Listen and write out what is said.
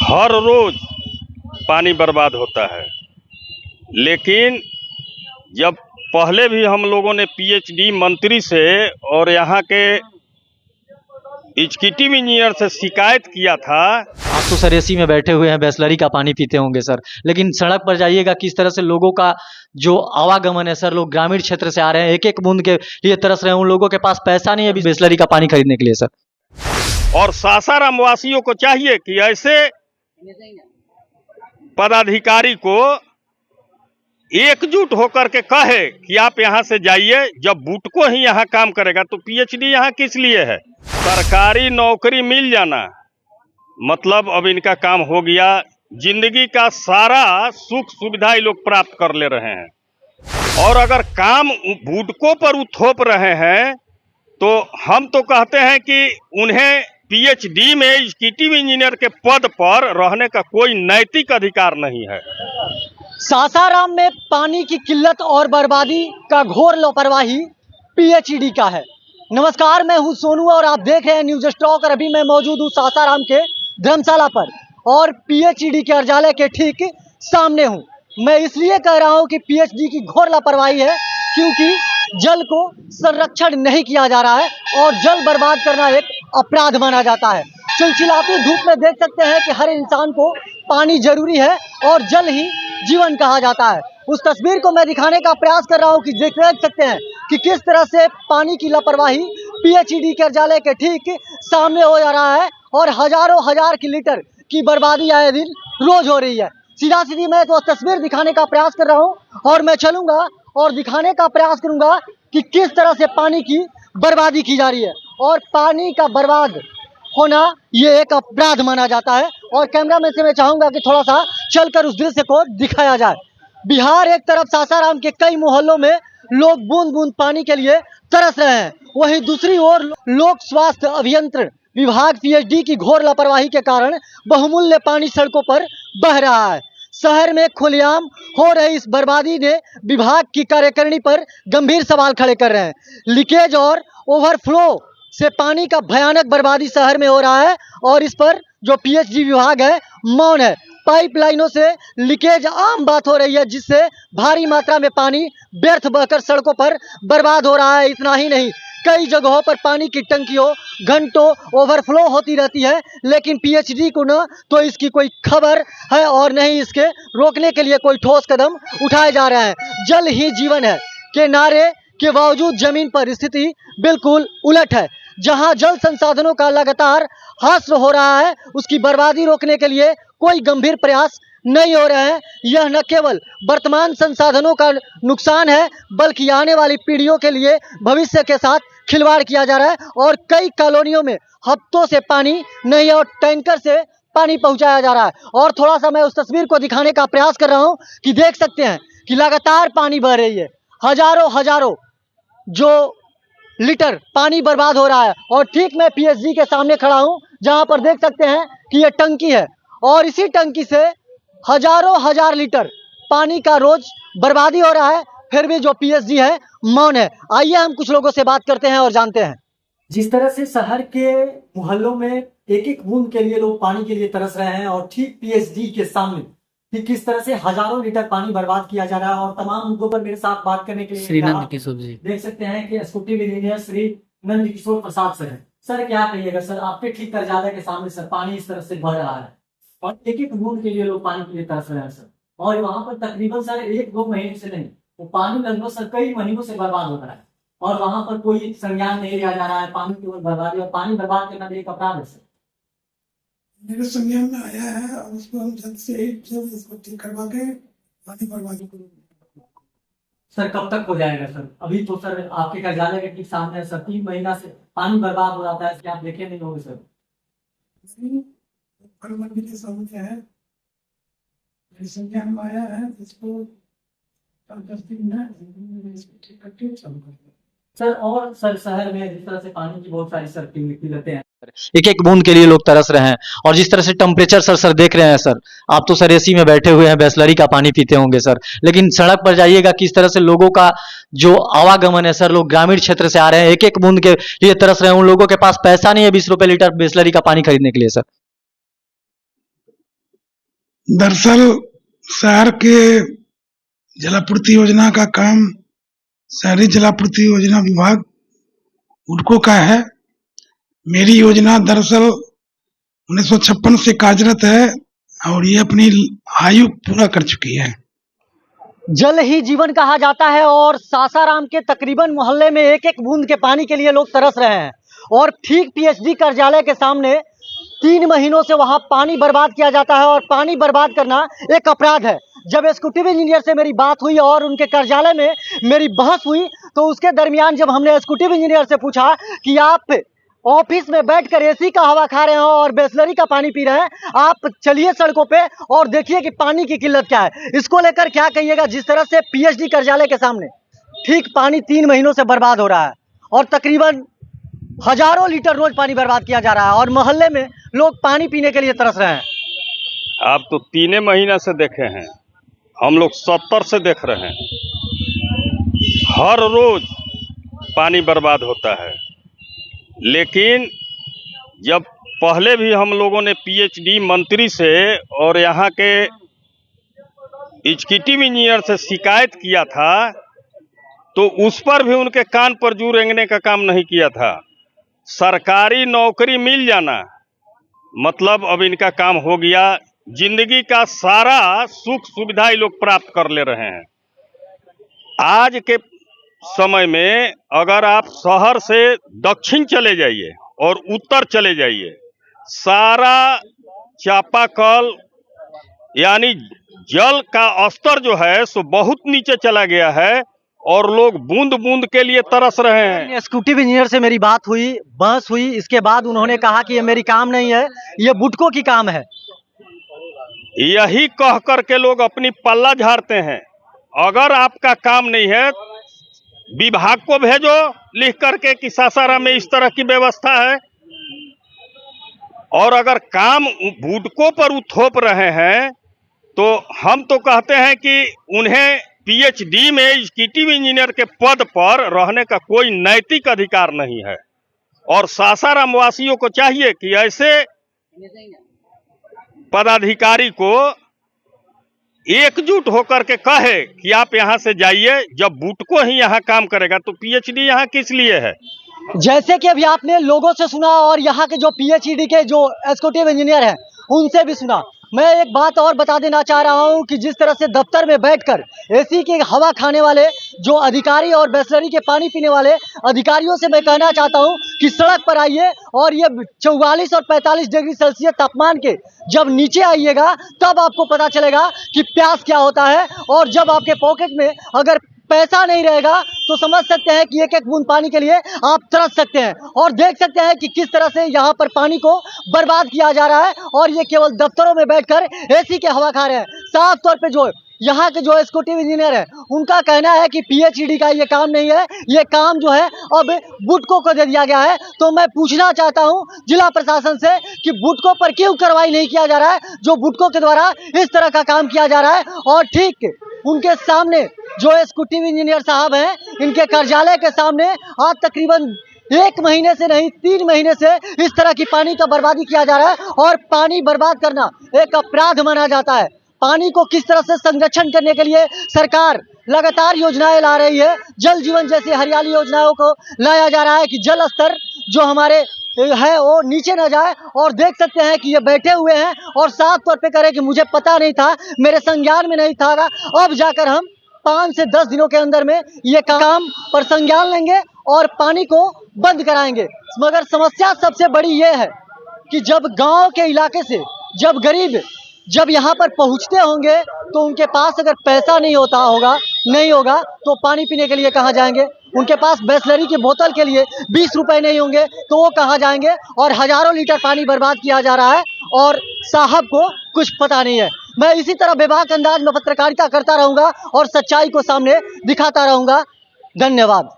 हर रोज पानी बर्बाद होता है। लेकिन जब पहले भी हम लोगों ने पीएचडी मंत्री से और यहाँ के एग्जीक्यूटिव इंजीनियर से शिकायत किया था। आप तो सर एसी में बैठे हुए हैं, बिसलरी का पानी पीते होंगे सर, लेकिन सड़क पर जाइएगा किस तरह से लोगों का जो आवागमन है सर, लोग ग्रामीण क्षेत्र से आ रहे हैं, एक एक बूंद के लिए तरस रहे हैं। उन लोगों के पास पैसा नहीं है अभी बिसलरी का पानी खरीदने के लिए सर। और सासाराम वासियों को चाहिए कि ऐसे पदाधिकारी को एकजुट होकर के कहे कि आप यहाँ से जाइए। जब बुटको ही यहाँ काम करेगा तो पीएचडी यहाँ किस लिए है? सरकारी नौकरी मिल जाना मतलब अब इनका काम हो गया। जिंदगी का सारा सुख सुविधा ये लोग प्राप्त कर ले रहे हैं और अगर काम बुटको पर थोप रहे हैं तो हम तो कहते हैं कि उन्हें पीएचडी में एग्जीक्यूटिव इंजीनियर के पद पर रहने का कोई नैतिक अधिकार नहीं है। सासाराम में पानी की किल्लत और बर्बादी का घोर लापरवाही पीएचडी का है। नमस्कार, मैं हूं सोनू और आप देख रहे हैं न्यूज स्टॉक। और अभी मैं मौजूद हूं सासाराम के धर्मशाला पर और पीएचडी के कार्यालय के ठीक सामने हूं। मैं इसलिए कह रहा हूं कि पीएचडी की घोर लापरवाही है क्योंकि जल को संरक्षण नहीं किया जा रहा है और जल बर्बाद करना एक अपराध माना जाता है। चिलचिलाती धूप में देख सकते हैं कि हर इंसान को पानी जरूरी है और जल ही जीवन कहा जाता है। उस तस्वीर को मैं दिखाने का प्रयास कर रहा हूं कि देख सकते हैं कि किस तरह से पानी की लापरवाही पीएचडी कार्यालय के ठीक सामने हो जा रहा है और हजारों हजार की लीटर की बर्बादी आए दिन रोज हो रही है। सीधा सीधी मैं तो तस्वीर दिखाने का प्रयास कर रहा हूं और मैं चलूंगा और दिखाने का प्रयास करूंगा कि किस तरह से पानी की बर्बादी की जा रही है और पानी का बर्बाद होना ये एक अपराध माना जाता है। और कैमरामैन से मैं चाहूंगा कि थोड़ा सा चलकर उस दृश्य को दिखाया जाए। बिहार एक तरफ सासाराम के कई मोहल्लों में लोग बूंद बूंद पानी के लिए तरस रहे हैं, वहीं दूसरी ओर लोक स्वास्थ्य अभियंत्रण विभाग पीएचडी की घोर लापरवाही के कारण बहुमूल्य पानी सड़कों पर बह रहा है। शहर में खुलेआम हो रही इस बर्बादी ने विभाग की कार्यकारिणी पर गंभीर सवाल खड़े कर रहे हैं। लीकेज और ओवरफ्लो से पानी का भयानक बर्बादी शहर में हो रहा है और इस पर जो पीएचडी विभाग है मौन है। पाइपलाइनों से लीकेज आम बात हो रही है जिससे भारी मात्रा में पानी व्यर्थ बहकर सड़कों पर बर्बाद हो रहा है। इतना ही नहीं, कई जगहों पर पानी की टंकियों घंटों ओवरफ्लो होती रहती है, लेकिन पीएचडी को न तो इसकी कोई खबर है और न ही इसके रोकने के लिए कोई ठोस कदम उठाए जा रहे हैं। जल ही जीवन है के नारे के बावजूद जमीन पर स्थिति बिल्कुल उलट है। जहां जल संसाधनों का लगातार ह्रास हो रहा है, उसकी बर्बादी रोकने के लिए कोई गंभीर प्रयास नहीं हो रहे हैं। यह न केवल वर्तमान संसाधनों का नुकसान है बल्कि आने वाली पीढ़ियों के लिए भविष्य के साथ खिलवाड़ किया जा रहा है और कई कॉलोनियों में हफ्तों से पानी नहीं और टैंकर से पानी पहुंचाया जा रहा है। और थोड़ा सा मैं उस तस्वीर को दिखाने का प्रयास कर रहा हूं कि देख सकते हैं कि लगातार पानी बह रही है, हजारों जो लीटर पानी बर्बाद हो रहा है। और ठीक मैं पीएचडी के सामने खड़ा हूं जहां पर देख सकते हैं कि यह टंकी है और इसी टंकी से हजारों हजार लीटर पानी का रोज बर्बादी हो रहा है, फिर भी जो पीएचडी है मौन है। आइए हम कुछ लोगों से बात करते हैं और जानते हैं। जिस तरह से शहर के मोहल्लों में एक एक बूंद के लिए लोग पानी के लिए तरस रहे हैं और ठीक पीएचडी के सामने कि किस तरह से हजारों लीटर पानी बर्बाद किया जा रहा है। और तमाम मुद्दों पर मेरे साथ बात करने के लिए श्री नंद किशोर जी देख सकते हैं कि एक्जीक्यूटिव इंजीनियर श्री नंद किशोर प्रसाद सर है। सर क्या कहिएगा सर, आपके ठीक कार्यालय के सामने सर पानी इस तरह से बह रहा है और एक एक बूंद के लिए लोग पानी के लिए तरस रहे हैं सर, और वहां पर तकरीबन सर 1-2 महीने से नहीं, वो पानी लगभग सर कई महीनों से बर्बाद हो रहा है और वहां पर कोई संज्ञान नहीं लिया जा रहा है। पानी की बर्बादी और पानी बर्बाद करना एक अपराध है सर। मेरे संज्ञान में आया है और उसको हम जल्द से जल्द इसको ठीक करवा के पानी बर्बादी को। सर कब तक हो जाएगा सर? अभी तो सर आपके कार्यालय के ठीक सामने सर 3 महीना से पानी बर्बाद हो जाता है, इसके आप देखे नहीं होंगे सर। मंडी के सामने है, मेरे संज्ञान में आया है, इसको 10 दिन में इसको ठीक करके चालू कर सर। और सर शहर में जिस तरह से पानी की बहुत सारी सर किल्लतें हैं, एक एक बूंद के लिए लोग तरस रहे हैं और जिस तरह से टेम्परेचर सर देख रहे हैं सर, आप तो सर एसी में बैठे हुए हैं, बिसलरी का पानी पीते होंगे सर, लेकिन सड़क पर जाइएगा किस तरह से लोगों का जो आवागमन है सर, लोग ग्रामीण क्षेत्र से आ रहे हैं, एक एक बूंद के लिए तरस रहे हैं। उन लोगों के पास पैसा नहीं है 20 रुपए लीटर बिसलरी का पानी खरीदने के लिए सर। दरअसल शहर के जलापूर्ति योजना का काम शहरी जलापूर्ति योजना विभाग उनको का है। मेरी योजना दरअसल 1956 से कार्यरत है और ये अपनी आयु पूरा कर चुकी है। जल ही जीवन कहा जाता है और सासाराम के तकरीबन मोहल्ले में एक एक बूंद के पानी के लिए लोग तरस रहे हैं और ठीक पीएचडी कार्यालय के सामने 3 महीनों से वहां पानी बर्बाद किया जाता है और पानी बर्बाद करना एक अपराध है। जब एग्जीक्यूटिव इंजीनियर से मेरी बात हुई और उनके कार्यालय में मेरी बहस हुई तो उसके दरमियान जब हमने एग्जीक्यूटिव इंजीनियर से पूछा कि आप ऑफिस में बैठकर एसी का हवा खा रहे हैं और बिसलरी का पानी पी रहे हैं, आप चलिए सड़कों पे और देखिए कि पानी की किल्लत क्या है। इसको लेकर क्या कहिएगा, जिस तरह से पीएचडी कार्यालय के सामने ठीक पानी 3 महीनों से बर्बाद हो रहा है और तकरीबन हजारों लीटर रोज पानी बर्बाद किया जा रहा है और मोहल्ले में लोग पानी पीने के लिए तरस रहे हैं। आप तो 3 महीना से देखे हैं, हम लोग 70 से देख रहे हैं। हर रोज पानी बर्बाद होता है। लेकिन जब पहले भी हम लोगों ने पीएचडी मंत्री से और यहाँ के एग्जीक्यूटिव इंजीनियर से शिकायत किया था तो उस पर भी उनके कान पर जू रेंगने का काम नहीं किया था। सरकारी नौकरी मिल जाना मतलब अब इनका काम हो गया। जिंदगी का सारा सुख सुविधा ये लोग प्राप्त कर ले रहे हैं। आज के समय में अगर आप शहर से दक्षिण चले जाइए और उत्तर चले जाइए, सारा चापाकल यानी जल का स्तर जो है सो बहुत नीचे चला गया है और लोग बूंद बूंद के लिए तरस रहे हैं। एग्जीक्यूटिव इंजीनियर से मेरी बात हुई, बहस हुई, इसके बाद उन्होंने कहा कि ये मेरी काम नहीं है, ये बुटको की काम है। यही कह कर के लोग अपनी पल्ला झाड़ते हैं। अगर आपका काम नहीं है विभाग को भेजो लिख करके कि सासाराम में इस तरह की व्यवस्था है। और अगर काम बुटको पर थोप रहे हैं तो हम तो कहते हैं कि उन्हें पीएचडी में एग्जीक्यूटिव इंजीनियर के पद पर रहने का कोई नैतिक अधिकार नहीं है। और सासाराम वासियों को चाहिए कि ऐसे पदाधिकारी को एकजुट होकर के कहे कि आप यहाँ से जाइए। जब बुटको ही यहाँ काम करेगा तो पीएचडी यहाँ किस लिए है। जैसे कि अभी आपने लोगों से सुना और यहाँ के जो पीएचडी के जो एग्जीक्यूटिव इंजीनियर हैं उनसे भी सुना। मैं एक बात और बता देना चाह रहा हूँ कि जिस तरह से दफ्तर में बैठकर एसी की हवा खाने वाले जो अधिकारी और बिसलरी के पानी पीने वाले अधिकारियों से मैं कहना चाहता हूँ कि सड़क पर आइए और ये 44 और 45 डिग्री सेल्सियस तापमान के जब नीचे आइएगा तब आपको पता चलेगा कि प्यास क्या होता है। और जब आपके पॉकेट में अगर पैसा नहीं रहेगा तो समझ सकते हैं कि एक एक बूंद पानी के लिए आप तरस सकते हैं और देख सकते हैं कि किस तरह से यहाँ पर पानी को बर्बाद किया जा रहा है और ये केवल दफ्तरों में बैठकर एसी के हवा खा रहे हैं। साफ तौर पे जो यहाँ के जो एग्जीक्यूटिव इंजीनियर है उनका कहना है कि पीएचडी का ये काम नहीं है, ये काम जो है अब बुटको को दे दिया गया है। तो मैं पूछना चाहता हूँ जिला प्रशासन से कि बुटको पर क्यों कार्रवाई नहीं किया जा रहा है जो बुटको के द्वारा इस तरह का काम किया जा रहा है। और ठीक उनके सामने जो एग्जीक्यूटिव इंजीनियर साहब हैं इनके कार्यालय के सामने आज तकरीबन 1 महीने से नहीं 3 महीने से इस तरह की पानी का बर्बादी किया जा रहा है और पानी बर्बाद करना एक अपराध माना जाता है। पानी को किस तरह से संरक्षण करने के लिए सरकार लगातार योजनाएं ला रही है। जल जीवन जैसी हरियाली योजनाओं को लाया जा रहा है कि जल स्तर जो हमारे है वो नीचे न जाए। और देख सकते हैं कि ये बैठे हुए हैं और साफ तौर पे करें कि मुझे पता नहीं था, मेरे संज्ञान में नहीं था, अब जाकर हम 5 से 10 दिनों के अंदर में ये काम पर संज्ञान लेंगे और पानी को बंद कराएंगे। मगर समस्या सबसे बड़ी ये है कि जब गांव के इलाके से जब गरीब जब यहाँ पर पहुँचते होंगे तो उनके पास अगर पैसा नहीं होगा तो पानी पीने के लिए कहाँ जाएंगे। उनके पास बिसलरी की बोतल के लिए 20 रुपए नहीं होंगे तो वो कहाँ जाएंगे। और हजारों लीटर पानी बर्बाद किया जा रहा है और साहब को कुछ पता नहीं है। मैं इसी तरह बेबाक अंदाज में पत्रकारिता करता रहूँगा और सच्चाई को सामने दिखाता रहूँगा। धन्यवाद।